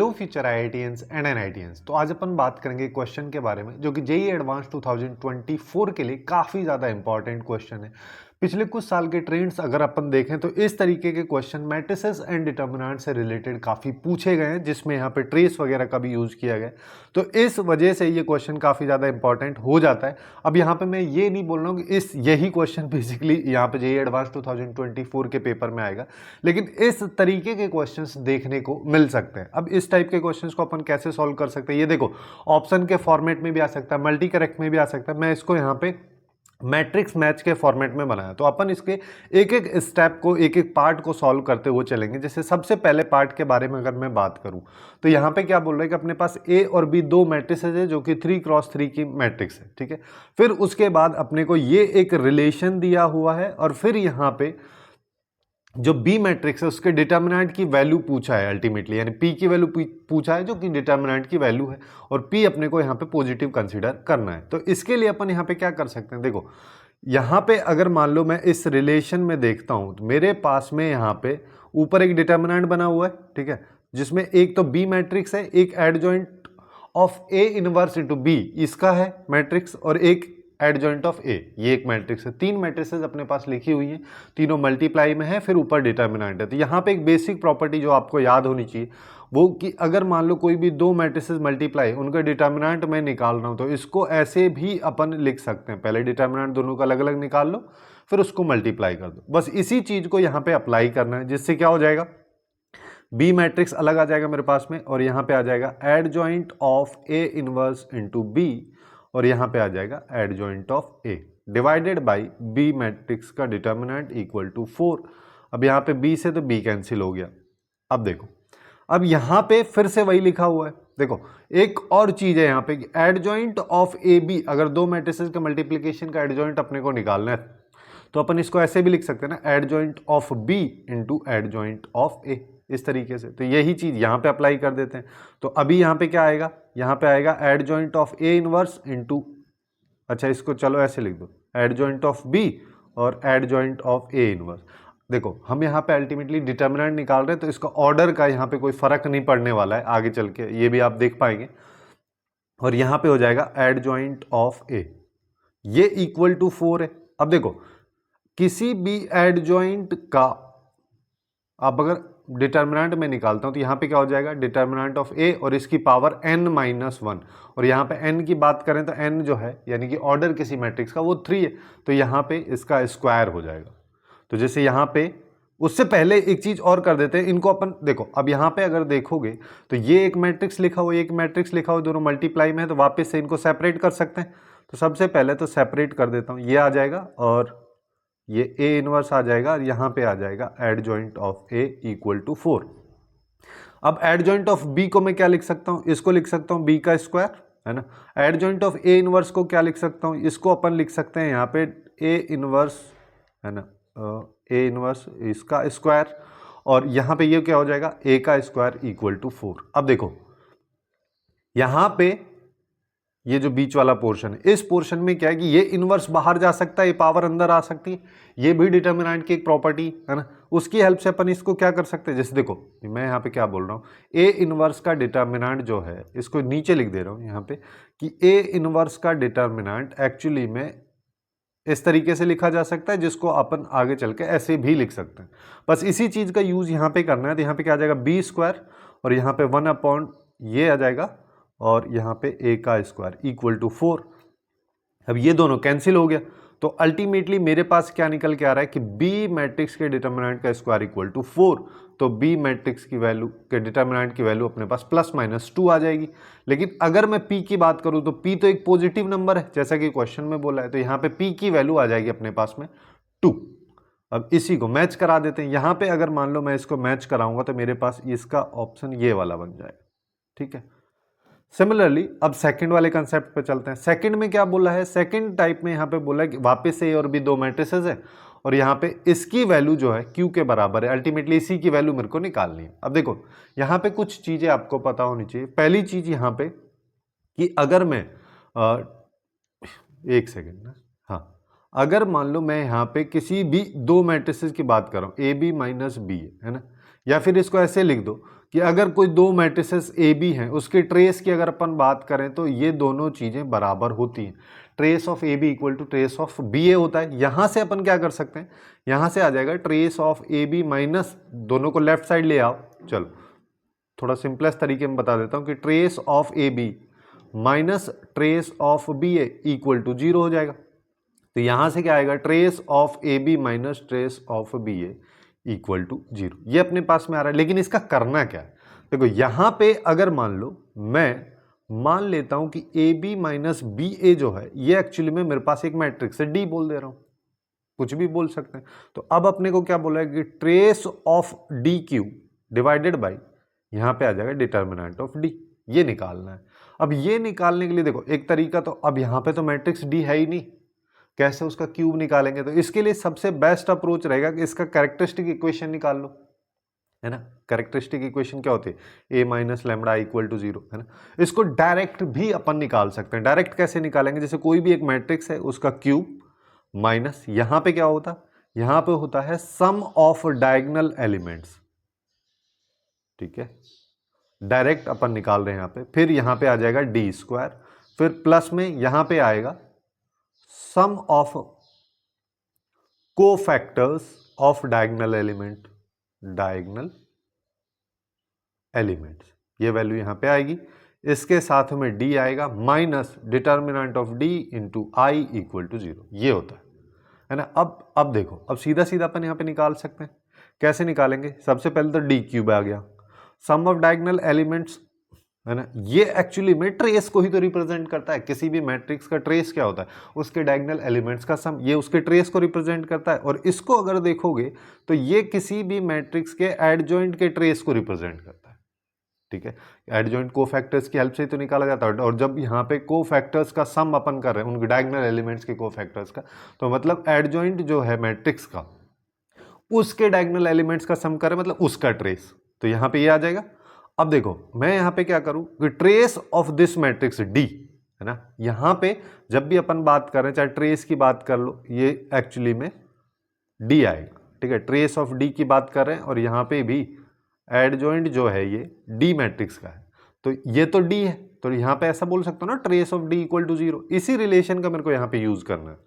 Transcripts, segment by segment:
Hello future IITians and NITians. तो आज अपन बात करेंगे क्वेश्चन के बारे में जो कि जेईई एडवांस 2024 के लिए काफ़ी ज़्यादा इंपॉर्टेंट क्वेश्चन है। पिछले कुछ साल के ट्रेंड्स अगर अपन देखें तो इस तरीके के क्वेश्चन मैट्रिसेस एंड डिटर्मिनेंट से रिलेटेड काफ़ी पूछे गए हैं, जिसमें यहाँ पे ट्रेस वगैरह का भी यूज़ किया गया। तो इस वजह से ये क्वेश्चन काफ़ी ज़्यादा इंपॉर्टेंट हो जाता है। अब यहाँ पे मैं ये नहीं बोल रहा हूँ कि यही क्वेश्चन बेसिकली यहाँ पे जेईई एडवांस 2024 के पेपर में आएगा, लेकिन इस तरीके के क्वेश्चंस देखने को मिल सकते हैं। अब इस टाइप के क्वेश्चंस को अपन कैसे सॉल्व कर सकते हैं, ये देखो ऑप्शन के फॉर्मेट में भी आ सकता है, मल्टी करेक्ट में भी आ सकता है। मैं इसको यहाँ पे मैट्रिक्स मैच के फॉर्मेट में बनाया, तो अपन इसके एक एक स्टेप को, एक एक पार्ट को सॉल्व करते हुए चलेंगे। जैसे सबसे पहले पार्ट के बारे में अगर मैं बात करूं तो यहाँ पे क्या बोल रहे हैं कि अपने पास ए और बी दो मैट्रिसेस है जो कि 3x3 की मैट्रिक्स है, ठीक है। फिर उसके बाद अपने को ये एक रिलेशन दिया हुआ है और फिर यहाँ पे जो बी मैट्रिक्स है उसके डिटर्मिनेंट की वैल्यू पूछा है अल्टीमेटली, यानी पी की वैल्यू पूछा है जो कि डिटर्मिनेंट की वैल्यू है, और पी अपने को यहाँ पे पॉजिटिव कंसीडर करना है। तो इसके लिए अपन यहाँ पे क्या कर सकते हैं, देखो यहाँ पे अगर मान लो मैं इस रिलेशन में देखता हूँ तो मेरे पास में यहाँ पे ऊपर एक डिटर्मिनेंट बना हुआ है, ठीक है, जिसमें एक तो बी मैट्रिक्स है, एक adjoint of A inverse into B इसका है मैट्रिक्स, और एक एडजॉइंट ऑफ ए, ये एक मैट्रिक्स है। तीन मैट्रिसेस अपने पास लिखी हुई हैं, तीनों मल्टीप्लाई में है, फिर ऊपर डिटर्मिनेंट है। तो यहाँ पे एक बेसिक प्रॉपर्टी जो आपको याद होनी चाहिए वो कि अगर मान लो कोई भी दो मैट्रिसेस मल्टीप्लाई, उनका डिटर्मिनेंट मैं निकाल रहा हूँ, तो इसको ऐसे भी अपन लिख सकते हैं, पहले डिटर्मिनेंट दोनों का अलग अलग निकाल लो, फिर उसको मल्टीप्लाई कर दो। बस इसी चीज को यहाँ पे अप्लाई करना है, जिससे क्या हो जाएगा, बी मैट्रिक्स अलग आ जाएगा मेरे पास में, और यहाँ पे आ जाएगा adjoint of A inverse into B, और यहाँ पे आ जाएगा adjoint of A divided by B matrix का डिटर्मिनेंट इक्वल टू 4। अब यहाँ पे बी से तो बी कैंसिल हो गया। अब देखो, अब यहाँ पे फिर से वही लिखा हुआ है। देखो एक और चीज है यहाँ पे, एडजॉइंट ऑफ ए बी, अगर दो मैट्रिसेस के मल्टीप्लीकेशन का एडजॉइंट अपने को निकालना है तो अपन इसको ऐसे भी लिख सकते हैं ना, adjoint of B into adjoint of A, इस तरीके से। तो यही चीज यहाँ पे अप्लाई कर देते हैं। तो अभी यहाँ पे क्या आएगा, यहाँ पे आएगा adjoint of A inverse into, अच्छा इसको चलो ऐसे लिख दो, एडजॉइंट ऑफ बी और एडजॉइंट ऑफ ए इनवर्स। देखो हम यहाँ पे अल्टीमेटली डिटर्मिनेंट निकाल रहे हैं, तो इसका ऑर्डर का यहाँ पे कोई फर्क नहीं पड़ने वाला है आगे चल के, ये भी आप देख पाएंगे। और यहाँ पे हो जाएगा एडजॉइंट ऑफ ए, ये इक्वल टू 4 है। अब देखो किसी भी एडजॉइंट का अब अगर डिटर्मिनेंट में निकालता हूं तो यहाँ पे क्या हो जाएगा, डिटर्मिनेंट ऑफ ए और इसकी पावर n-1, और यहाँ पे n की बात करें तो n जो है यानी कि ऑर्डर किसी मैट्रिक्स का वो 3 है, तो यहाँ पे इसका स्क्वायर हो जाएगा। तो जैसे यहाँ पे उससे पहले एक चीज और कर देते हैं, इनको अपन देखो, अब यहाँ पे अगर देखोगे तो ये एक मैट्रिक्स लिखा हुआ, एक मैट्रिक्स लिखा हुआ, दोनों मल्टीप्लाई में है, तो वापस से इनको सेपरेट कर सकते हैं। तो सबसे पहले तो सेपरेट कर देता हूँ, ये आ जाएगा और ये ए इनवर्स आ जाएगा, और यहाँ पे आ जाएगा adjoint of A equal to 4। अब एडजॉइंट ऑफ बी को मैं क्या लिख सकता हूँ, इसको लिख सकता हूँ बी का स्क्वायर, है ना। एडजॉइंट ऑफ ए इनवर्स को क्या लिख सकता हूँ, इसको अपन लिख सकते हैं यहाँ पे ए इनवर्स, है ना, ए इनवर्स इसका स्क्वायर, और यहाँ पे ये क्या हो जाएगा, ए का स्क्वायर इक्वल टू 4। अब देखो यहाँ पे ये जो बीच वाला पोर्शन है, इस पोर्शन में क्या है कि ये इनवर्स बाहर जा सकता है, ये पावर अंदर आ सकती है, ये भी डिटर्मिनेंट की एक प्रॉपर्टी है ना। उसकी हेल्प से अपन इसको क्या कर सकते हैं, जैसे देखो मैं यहाँ पे क्या बोल रहा हूँ, ए इनवर्स का डिटर्मिनेंट जो है, इसको नीचे लिख दे रहा हूँ यहाँ पे कि ए इनवर्स का डिटर्मिनेंट एक्चुअली में इस तरीके से लिखा जा सकता है, जिसको अपन आगे चल के ऐसे भी लिख सकते हैं। बस इसी चीज का यूज यहाँ पे करना है। तो यहाँ पे क्या आ जाएगा, बी स्क्वायर, और यहाँ पे 1 ये आ जाएगा, और यहाँ पे ए का स्क्वायर इक्वल टू 4। अब ये दोनों कैंसिल हो गया, तो अल्टीमेटली मेरे पास क्या निकल के आ रहा है कि बी मैट्रिक्स के डिटर्मिनेंट का स्क्वायर इक्वल टू 4। तो बी मैट्रिक्स की वैल्यू के डिटर्मिनेंट की वैल्यू अपने पास ±2 आ जाएगी। लेकिन अगर मैं पी की बात करूं तो पी तो एक पॉजिटिव नंबर है जैसा कि क्वेश्चन में बोला है, तो यहाँ पे पी की वैल्यू आ जाएगी अपने पास में 2। अब इसी को मैच करा देते हैं। यहाँ पे अगर मान लो मैं इसको मैच कराऊंगा तो मेरे पास इसका ऑप्शन ये वाला बन जाएगा, ठीक है। सिमिलरली अब सेकंड वाले कंसेप्ट पे चलते हैं। सेकंड में क्या बोला है, सेकंड टाइप में यहाँ पे बोला है कि वापस से ए और बी दो मैट्रिसेस है, और यहाँ पे इसकी वैल्यू जो है Q के बराबर है, अल्टीमेटली इसी की वैल्यू मेरे को निकालनी है। अब देखो यहाँ पे कुछ चीजें आपको पता होनी चाहिए। पहली चीज यहाँ पे कि अगर मैं एक सेकेंड ना, हाँ, अगर मान लो मैं यहाँ पे किसी भी दो मैट्रिसेस की बात कर रहा हूँ, ए बी माइनस बी है ना, या फिर इसको ऐसे लिख दो कि अगर कोई दो मैट्रिसेस ए बी हैं उसके ट्रेस की अगर अपन बात करें तो ये दोनों चीज़ें बराबर होती हैं। Trace of A B equal to trace of B A होता है। यहाँ से अपन क्या कर सकते हैं, यहाँ से आ जाएगा trace of A B minus, दोनों को लेफ्ट साइड ले आओ। चलो थोड़ा सिंपलेस्ट तरीके में बता देता हूँ कि trace of A B minus trace of B A equal to 0 हो जाएगा। तो यहाँ से क्या आएगा, trace of A B minus trace of B A equal to 0। ये अपने पास में आ रहा है, लेकिन इसका करना क्या है, देखो यहाँ पे अगर मान लो मैं मान लेता हूं कि ए बी माइनस बी ए जो है ये एक्चुअली में मेरे पास एक मैट्रिक्स है, डी बोल दे रहा हूं, कुछ भी बोल सकते हैं। तो अब अपने को क्या बोला है कि trace of D Q divided by, यहां पे आ जाएगा डिटर्मिनेंट ऑफ डी, ये निकालना है। अब ये निकालने के लिए देखो एक तरीका, तो अब यहां पे तो मैट्रिक्स डी है ही नहीं, कैसे उसका क्यूब निकालेंगे, तो इसके लिए सबसे बेस्ट अप्रोच रहेगा कि इसका कैरेक्टरिस्टिक इक्वेशन निकाल लो, है ना। कैरेक्टरिस्टिक इक्वेशन क्या होती है, ए माइनस लैम्बडा इक्वल टू 0, है ना। इसको डायरेक्ट भी अपन निकाल सकते हैं। डायरेक्ट कैसे निकालेंगे, जैसे कोई भी एक मैट्रिक्स है उसका क्यूब माइनस यहां पे क्या होता, यहां पे होता है सम ऑफ डायगोनल एलिमेंट्स, ठीक है। डायरेक्ट अपन निकाल रहे हैं यहाँ पे, फिर यहां पे आ जाएगा डी स्क्वायर, फिर प्लस में यहां पे आएगा sum of cofactors of diagonal element, diagonal elements, ये वैल्यू यहां पे आएगी। इसके साथ में डी आएगा minus determinant of D into I equal to 0, ये होता है ना। अब देखो, अब सीधा सीधा अपन यहां पे निकाल सकते हैं। कैसे निकालेंगे, सबसे पहले तो डी क्यूब आ गया, सम ऑफ डायगोनल एलिमेंट्स, है ना। ये एक्चुअली में ट्रेस को ही तो रिप्रेजेंट करता है। किसी भी मैट्रिक्स का ट्रेस क्या होता है, उसके डायगोनल एलिमेंट्स का सम, ये उसके ट्रेस को रिप्रेजेंट करता है। और इसको अगर देखोगे तो ये किसी भी मैट्रिक्स के एडजॉइंट के ट्रेस को रिप्रेजेंट करता है, ठीक है। एडजॉइंट कोफैक्टर्स की हेल्प से तो निकाला जाता है। और जब यहाँ पे कोफैक्टर्स का सम अपन कर रहे हैं उनके डायगोनल एलिमेंट्स के कोफैक्टर्स का, तो मतलब एडजॉइंट जो है मैट्रिक्स का उसके डायगोनल एलिमेंट्स का सम कर रहे हैं, मतलब उसका ट्रेस, तो यहाँ पे ये आ जाएगा। अब देखो मैं यहाँ पे क्या करूँ कि trace of this matrix D, है ना। यहाँ पे जब भी अपन बात कर रहे हैं, चाहे ट्रेस की बात कर लो, ये एक्चुअली में डी आएगा, ठीक है। ट्रेस ऑफ डी की बात कर रहे हैं और यहाँ पे भी एडजॉइंट जो है ये डी मैट्रिक्स का है, तो ये तो डी है, तो यहाँ पे ऐसा बोल सकते हो ना, trace of D equal to 0। इसी रिलेशन का मेरे को यहाँ पे यूज करना है।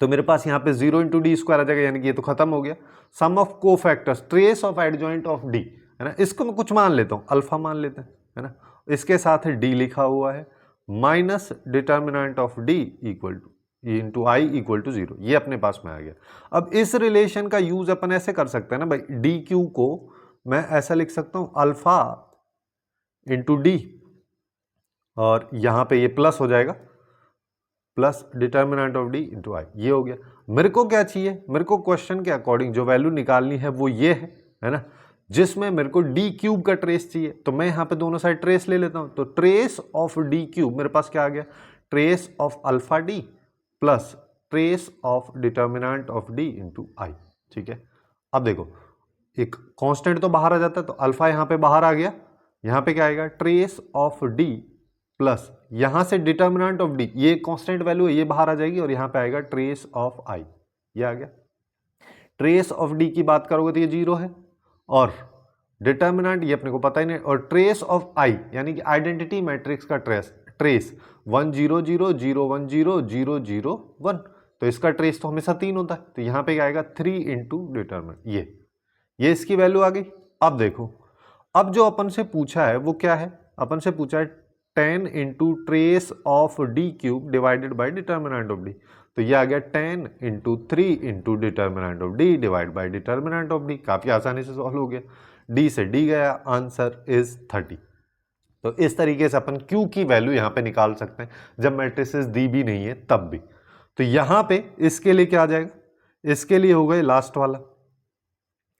तो मेरे पास यहाँ पे 0 इंटू डी स्क्वायर आ जाएगा, यानी कि ये तो खत्म हो गया। Sum of cofactors trace of adjoint of D, है ना। इसको मैं कुछ मान लेता हूँ, अल्फा मान लेते हैं, है ना। इसके साथ डी लिखा हुआ है minus determinant of D equal to into I equal to 0, ये अपने पास में आ गया। अब इस रिलेशन का यूज अपन ऐसे कर सकते हैं ना भाई, डी क्यू को मैं ऐसा लिख सकता हूँ अल्फा इंटू डी, और यहाँ पे ये प्लस हो जाएगा, plus determinant of D into I, ये हो गया। मेरे को क्या चाहिए, मेरे को क्वेश्चन के अकॉर्डिंग जो वैल्यू निकालनी है वो ये है ना, जिसमें मेरे को डी क्यूब का ट्रेस चाहिए। तो मैं यहाँ पे दोनों साइड ट्रेस ले लेता हूँ, तो ट्रेस ऑफ डी क्यूब मेरे पास क्या आ गया, trace of alpha D plus trace of determinant of D into I, ठीक है। अब देखो एक कांस्टेंट तो बाहर आ जाता है, तो अल्फा यहाँ पे बाहर आ गया, यहाँ पे क्या आएगा, ट्रेस ऑफ डी प्लस यहां से डिटर्मिनेंट ऑफ डी, ये कांस्टेंट वैल्यू है, ये बाहर आ जाएगी, और यहां पे आएगा ट्रेस ऑफ आई, ये आ गया। ट्रेस ऑफ डी की बात करोगे तो ये 0 है, और डिटर्मिनेंट ये अपने को पता ही नहीं, और ट्रेस ऑफ आई यानी कि आइडेंटिटी मैट्रिक्स का ट्रेस 1 0 0 0 1 0 0 0 1, तो इसका ट्रेस तो हमेशा 3 होता है, तो यहां पे क्या आएगा 3 इंटू डिटर्मिनेंट, ये इसकी वैल्यू आ गई। अब देखो, अब जो अपन से पूछा है वो क्या है, अपन से पूछा है 10 into trace of D cube divided by determinant of D, तो ये आ गया 10 into 3 into determinant of D divide by determinant of D. काफी आसानी से सॉल्व हो गया, डी से डी गया, आंसर इज 30। तो इस तरीके से अपन क्यू की वैल्यू यहां पे निकाल सकते हैं जब मैट्रिसेस दी भी नहीं है तब भी। तो यहां पे इसके लिए क्या आ जाएगा, इसके लिए हो गए लास्ट वाला,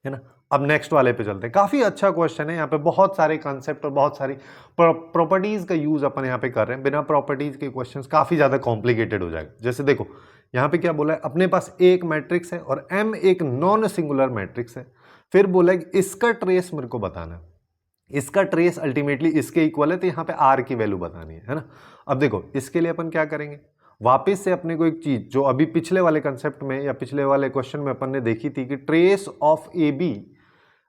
है ना। अब नेक्स्ट वाले पे चलते हैं। काफी अच्छा क्वेश्चन है, यहाँ पे बहुत सारे कॉन्सेप्ट और बहुत सारी प्रॉपर्टीज का यूज अपन यहाँ पे कर रहे हैं। बिना प्रॉपर्टीज के क्वेश्चंस काफी ज्यादा कॉम्प्लिकेटेड हो जाएगा। जैसे देखो यहाँ पे क्या बोला है, अपने पास एक मैट्रिक्स है और M एक नॉन सिंगुलर मैट्रिक्स है, फिर बोला है कि इसका ट्रेस मेरे को बताना है, इसका ट्रेस अल्टीमेटली इसके इक्वल है, तो यहाँ पे R की वैल्यू बतानी है ना। अब देखो इसके लिए अपन क्या करेंगे, वापस से अपने को एक चीज जो अभी पिछले वाले कंसेप्ट में या पिछले वाले क्वेश्चन में अपन ने देखी थी कि trace of A B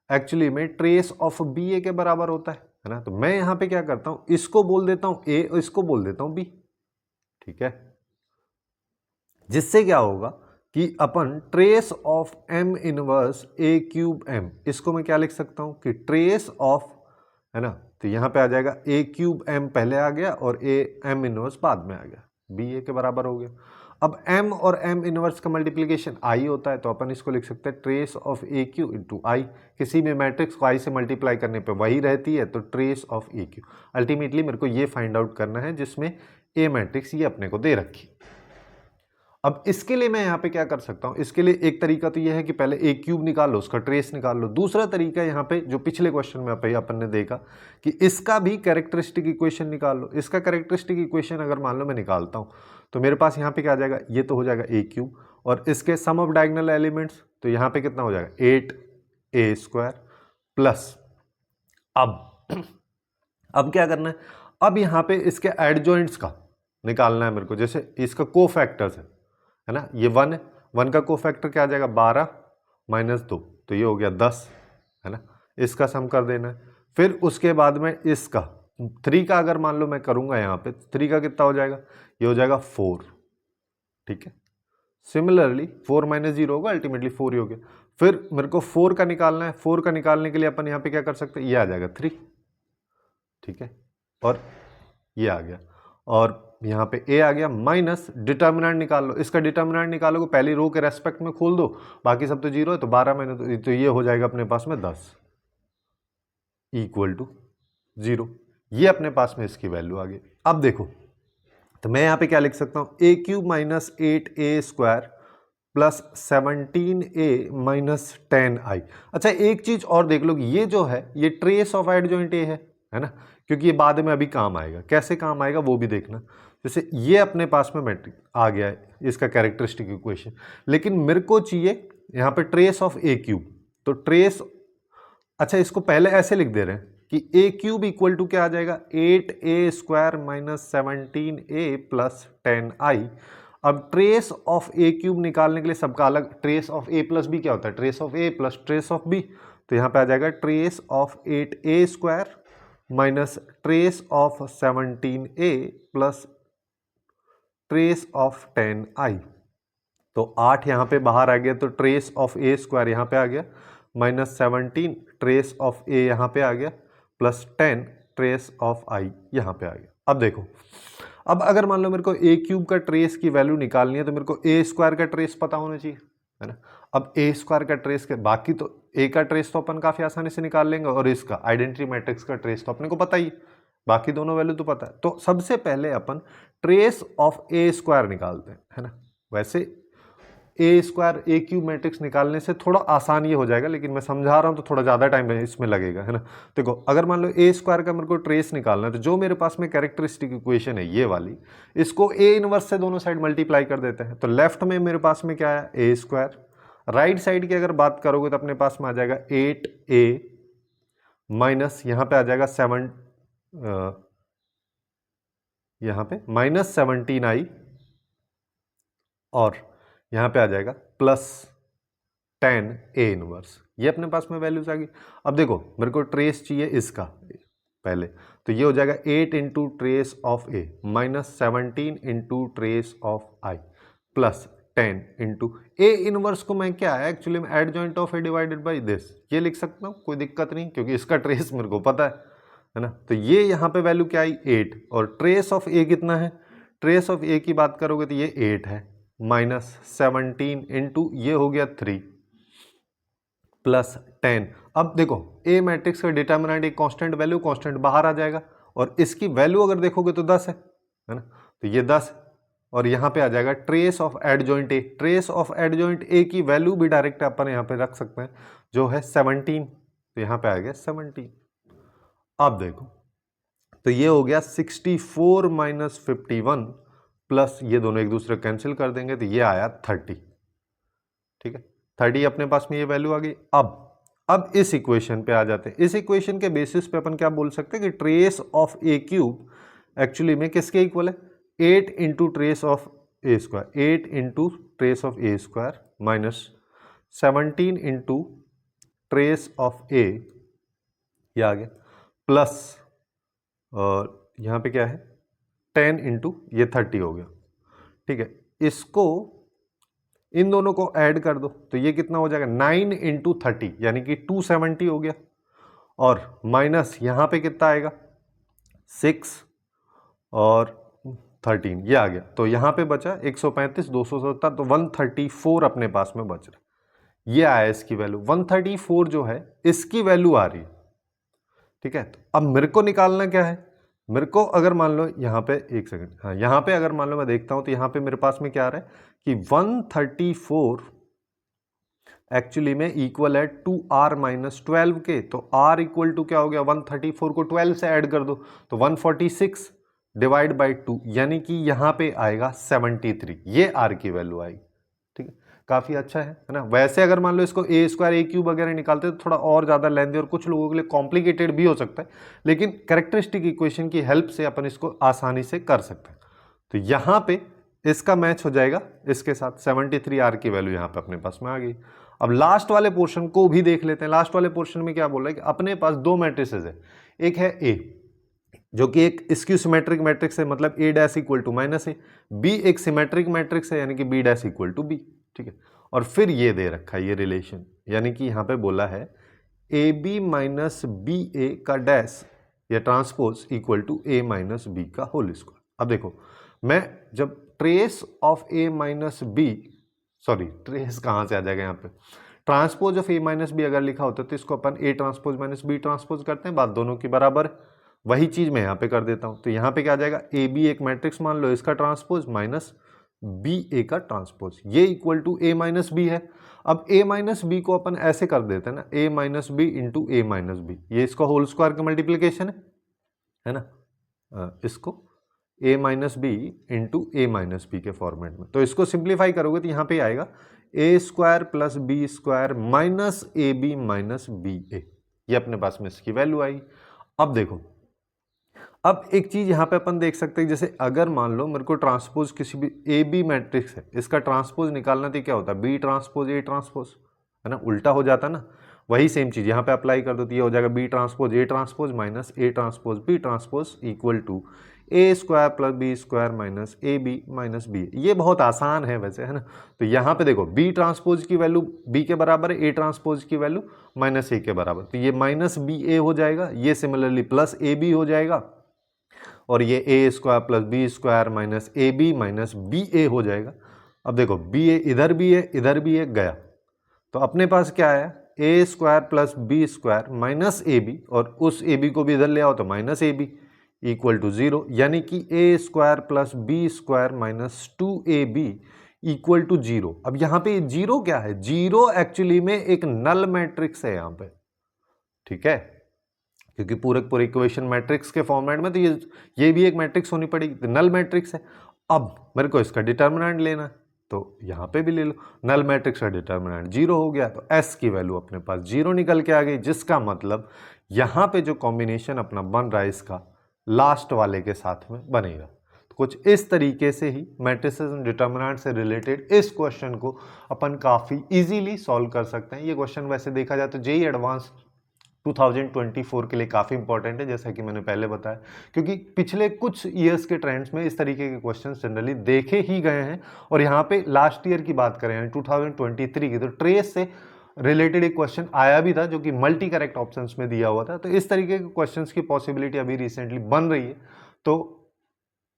actually में ट्रेस ऑफ बी ए के बराबर होता है ना। तो मैं यहां पे क्या करता हूं, इसको बोल देता हूं ए और इसको बोल देता हूं बी, ठीक है। जिससे क्या होगा कि अपन trace of m inverse a cube m, इसको मैं क्या लिख सकता हूं कि ट्रेस ऑफ, है ना, तो यहां पे आ जाएगा a क्यूब m पहले आ गया और a m इनवर्स बाद में आ गया, b a के बराबर हो गया। अब m और m इनवर्स का मल्टीप्लीकेशन i होता है, तो अपन इसको लिख सकते हैं trace of a cube into I. किसी भी मैट्रिक्स को i से मल्टीप्लाई करने पे वही रहती है, तो trace of a Q. Ultimately मेरे को ये फाइंड आउट करना है जिसमें a मैट्रिक्स ये अपने को दे रखी। अब इसके लिए मैं यहाँ पे क्या कर सकता हूँ, इसके लिए एक तरीका तो ये है कि पहले ए क्यूब निकाल लो, उसका ट्रेस निकाल लो। दूसरा तरीका यहाँ पे जो पिछले क्वेश्चन में अपन ने देखा कि इसका भी कैरेक्टरिस्टिक इक्वेशन निकाल लो। इसका कैरेक्टरिस्टिक इक्वेशन अगर मान लो मैं निकालता हूँ तो मेरे पास यहाँ पे क्या आ जाएगा, ये तो हो जाएगा ए क्यूब और इसके सम ऑफ डायगोनल एलिमेंट्स, तो यहाँ पे कितना हो जाएगा 8a² प्लस अब क्या करना है, अब यहाँ पे इसके एडजॉइंट्स का निकालना है मेरे को। जैसे इसका कोफैक्टर्स है ना, ये 1 है, 1 का कोफैक्टर क्या आ जाएगा 12 माइनस 2, तो ये हो गया 10, है ना। इसका सम कर देना है। फिर उसके बाद में इसका 3 का अगर मान लो मैं करूंगा यहाँ पे, 3 का कितना हो जाएगा, ये हो जाएगा 4, ठीक है। सिमिलरली 4 माइनस 0 होगा, अल्टीमेटली 4 ही हो गया। फिर मेरे को 4 का निकालना है, 4 का निकालने के लिए अपन यहाँ पे क्या कर सकते हैं, ये आ जाएगा 3, ठीक है, और ये आ गया, और यहाँ पे a आ गया माइनस डिटर्मिनेंट निकाल लो। इसका डिटर्मिनेंट निकालोगे पहली रो के रेस्पेक्ट में खोल दो, बाकी सब तो 0 है, तो 12 मैंने तो ये हो जाएगा अपने पास में 10 इक्वल टू 0। ये अपने पास में इसकी वैल्यू आ गई। अब देखो तो मैं यहाँ पे क्या लिख सकता हूँ, a cube minus 8a² plus 17a minus 10i। अच्छा एक चीज और देख लो, ये जो है ये ट्रेस ऑफ एडजॉइंट a है ना, क्योंकि ये बाद में अभी काम आएगा। कैसे काम आएगा वो भी देखना। जैसे ये अपने पास में मैट्रिक आ गया है, इसका कैरेक्टरिस्टिक इक्वेशन, लेकिन मेरे को चाहिए यहाँ पे ट्रेस ऑफ a क्यूब। तो ट्रेस, अच्छा इसको पहले ऐसे लिख दे रहे हैं कि a क्यूब इक्वल टू क्या आ जाएगा 8a² minus 17a plus 10i। अब ट्रेस ऑफ a क्यूब निकालने के लिए सबका अलग, trace of a plus B क्या होता है, trace of a plus trace of b। तो यहाँ पे आ जाएगा trace of 8a² minus trace of 17a plus trace of 10i। तो 8 यहाँ पे बाहर आ गया, तो ट्रेस ऑफ a² यहाँ पे आ गया माइनस 17 ट्रेस ऑफ a यहाँ पे आ गया प्लस 10 ट्रेस ऑफ i यहाँ पे आ गया। अब देखो, अब अगर मान लो मेरे को a क्यूब का ट्रेस की वैल्यू निकालनी है, तो मेरे को a² का ट्रेस पता होना चाहिए, है ना। अब a² का ट्रेस के बाकी तो a का ट्रेस तो अपन काफी आसानी से निकाल लेंगे, और इसका आइडेंटिटी मैट्रिक्स का ट्रेस तो अपने को पता ही, बाकी दोनों वैल्यू तो पता है। तो सबसे पहले अपन ट्रेस ऑफ a² निकालते हैं, है ना। वैसे a² a क्यूब मैट्रिक्स निकालने से थोड़ा आसान ये हो जाएगा, लेकिन मैं समझा रहा हूँ तो थोड़ा ज़्यादा टाइम इसमें लगेगा, है ना। देखो अगर मान लो a² का मेरे को ट्रेस निकालना है, तो जो मेरे पास में कैरेक्टरिस्टिक इक्वेशन है ये वाली, इसको a इनवर्स से दोनों साइड मल्टीप्लाई कर देते हैं। तो लेफ्ट में मेरे पास में क्या है a², राइट साइड की अगर बात करोगे तो अपने पास में आ जाएगा 8a माइनस यहाँ पे आ जाएगा 7, यहाँ पे माइनस 17i, और यहाँ पे आ जाएगा प्लस 10a इनवर्स। ये अपने पास में वैल्यूज आ गई। अब देखो मेरे को ट्रेस चाहिए इसका पहले, तो ये हो जाएगा 8 into trace of a minus 17 into trace of i plus 10 into a inverse को मैं क्या है एक्चुअली में adjoint of a divided by this, ये लिख सकता हूँ, कोई दिक्कत नहीं, क्योंकि इसका ट्रेस मेरे को पता है ना। तो ये यहाँ पे वैल्यू क्या आई 8, और ट्रेस ऑफ a कितना है, ट्रेस ऑफ a की बात करोगे तो ये 8 है माइनस 17 इंटू ये हो गया 3 प्लस 10। अब देखो ए मैट्रिक्स का डिटर्मिनेंट एक कांस्टेंट वैल्यू, कांस्टेंट बाहर आ जाएगा, और इसकी वैल्यू अगर देखोगे तो 10 है ना। तो ये 10, और यहाँ पे आ जाएगा trace of adjoint A. Trace of adjoint A की वैल्यू भी डायरेक्ट अपन यहाँ पे रख सकते हैं, जो है 17, तो यहाँ पे आ गया 17। अब देखो तो ये हो गया 64 माइनस 51 प्लस ये दोनों एक दूसरे कैंसिल कर देंगे, तो ये आया 30, ठीक है। 30 अपने पास में ये वैल्यू आ गई। अब इस इक्वेशन पे आ जाते हैं। इस इक्वेशन के बेसिस पे अपन क्या बोल सकते हैं कि trace of a cube actually में किसके इक्वल है, 8 into trace of a², 8 into trace of a² minus 17 into trace of A, ये आ गया, प्लस और यहाँ पे क्या है 10 इंटू ये 30 हो गया, ठीक है। इसको इन दोनों को ऐड कर दो तो ये कितना हो जाएगा 9 इंटू 30 यानी कि 270 हो गया, और माइनस यहाँ पे कितना आएगा 6 और 13 ये आ गया, तो यहाँ पे बचा 135 270, तो 134 अपने पास में बच रहा है। ये आया इसकी वैल्यू 134 जो है इसकी वैल्यू आ रही है, ठीक है। तो अब मेरे को निकालना क्या है, मेरे को अगर मान लो यहाँ पे एक सेकंड, हाँ यहाँ पे अगर मान लो मैं देखता हूँ तो यहाँ पे मेरे पास में क्या आ रहा है कि 134 एक्चुअली में इक्वल है 2r माइनस 12 के, तो r इक्वल टू क्या हो गया 134 को 12 से ऐड कर दो तो 146 डिवाइड बाई 2 यानी कि यहाँ पे आएगा 73, ये r की वैल्यू आएगी, ठीक है। काफ़ी अच्छा है ना। वैसे अगर मान लो इसको ए स्क्वायर ए क्यूब वगैरह निकालते तो थोड़ा और ज़्यादा लेंथी और कुछ लोगों के लिए कॉम्प्लिकेटेड भी हो सकता है, लेकिन कैरेक्टरिस्टिक इक्वेशन की हेल्प से अपन इसको आसानी से कर सकते हैं। तो यहाँ पे इसका मैच हो जाएगा इसके साथ, 73 आर की वैल्यू यहाँ पे अपने पास में आ गई। अब लास्ट वाले पोर्शन को भी देख लेते हैं। लास्ट वाले पोर्शन में क्या बोल रहा है कि अपने पास दो मैट्रिसेस है, एक है ए जो कि एक स्क्यू सिमेट्रिक मैट्रिक्स है, मतलब A dash equal to minus A, B एक सिमेट्रिक मैट्रिक्स है यानी कि B dash equal to B, ठीक है। और फिर ये दे रखा है ये रिलेशन, यानी कि यहाँ पे बोला है A B minus B A का डैश या transpose equal to A minus B का होल स्क्वायर। अब देखो मैं जब trace of A minus B, sorry trace कहाँ से आ जाएगा यहाँ पे, transpose of A minus B अगर लिखा होता तो इसको अपन A transpose minus B transpose करते हैं, बात दोनों की बराबर, वही चीज मैं यहाँ पे कर देता हूँ। तो यहाँ पे क्या आ जाएगा ए बी एक मैट्रिक्स मान लो, इसका ट्रांसपोज माइनस बी ए का ट्रांसपोज, ये equal to A minus B है। अब ए माइनस बी को अपन ऐसे कर देते हैं ना, A minus B into A minus B, ये इसका होल स्क्वायर का मल्टीप्लीकेशन है ना, इसको A minus B into A minus B के फॉर्मेट में। तो इसको सिंप्लीफाई करोगे तो यहाँ पे आएगा A square plus B square minus A B minus B A, ये अपने पास में इसकी वैल्यू आई। अब देखो अब एक चीज यहाँ पे अपन देख सकते हैं, जैसे अगर मान लो मेरे को ट्रांसपोज किसी भी ए बी मैट्रिक्स है, इसका ट्रांसपोज निकालना तो क्या होता है बी ट्रांसपोज ए ट्रांसपोज, है ना, उल्टा हो जाता ना, वही सेम चीज यहाँ पे अप्लाई कर दो तो ये हो जाएगा B transpose A transpose minus A transpose B transpose equal to A square plus B square minus A B minus B. ये बहुत आसान है वैसे, है ना। तो यहाँ पे देखो बी ट्रांसपोज की वैल्यू बी के बराबर है, ए ट्रांसपोज की वैल्यू माइनस ए के बराबर, तो ये माइनस बी ए हो जाएगा, ये सिमिलरली प्लस ए बी हो जाएगा, और ये A square plus B square minus A B minus B A हो जाएगा। अब देखो बी ए इधर भी है इधर भी है गया, तो अपने पास क्या है A square plus B square minus A B, और उस ए बी को भी इधर ले आओ तो minus A B equal to 0, यानी कि A square plus B square minus 2ab equal to 0। अब यहाँ पे 0 क्या है, 0 एक्चुअली में एक नल मैट्रिक्स है यहाँ पे, ठीक है, क्योंकि पूरे इक्वेशन मैट्रिक्स के फॉर्मेट में तो ये भी एक मैट्रिक्स होनी पड़ेगी, तो नल मैट्रिक्स है। अब मेरे को इसका डिटर्मिनेंट लेना है तो यहाँ पे भी ले लो, नल मैट्रिक्स का डिटर्मिनेंट 0 हो गया तो s की वैल्यू अपने पास 0 निकल के आ गई, जिसका मतलब यहाँ पे जो कॉम्बिनेशन अपना बन रहा है इसका लास्ट वाले के साथ में बनेगा। तो कुछ इस तरीके से ही मैट्रिसेस एंड डिटर्मिनेंट से रिलेटेड इस क्वेश्चन को अपन काफ़ी इजीली सॉल्व कर सकते हैं। ये क्वेश्चन वैसे देखा जाए तो जेईई एडवांस 2024 के लिए काफ़ी इंपॉर्टेंट है, जैसा कि मैंने पहले बताया, क्योंकि पिछले कुछ ईयर्स के ट्रेंड्स में इस तरीके के क्वेश्चंस जनरली देखे ही गए हैं। और यहाँ पे लास्ट ईयर की बात करें 2023 की, तो ट्रेस से रिलेटेड एक क्वेश्चन आया भी था जो कि मल्टी करेक्ट ऑप्शंस में दिया हुआ था। तो इस तरीके के क्वेश्चंस की पॉसिबिलिटी अभी रिसेंटली बन रही है। तो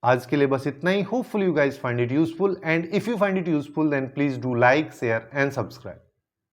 आज के लिए बस इतना ही। Hopefully you guys find it useful, and if you find it useful then please do like share and subscribe.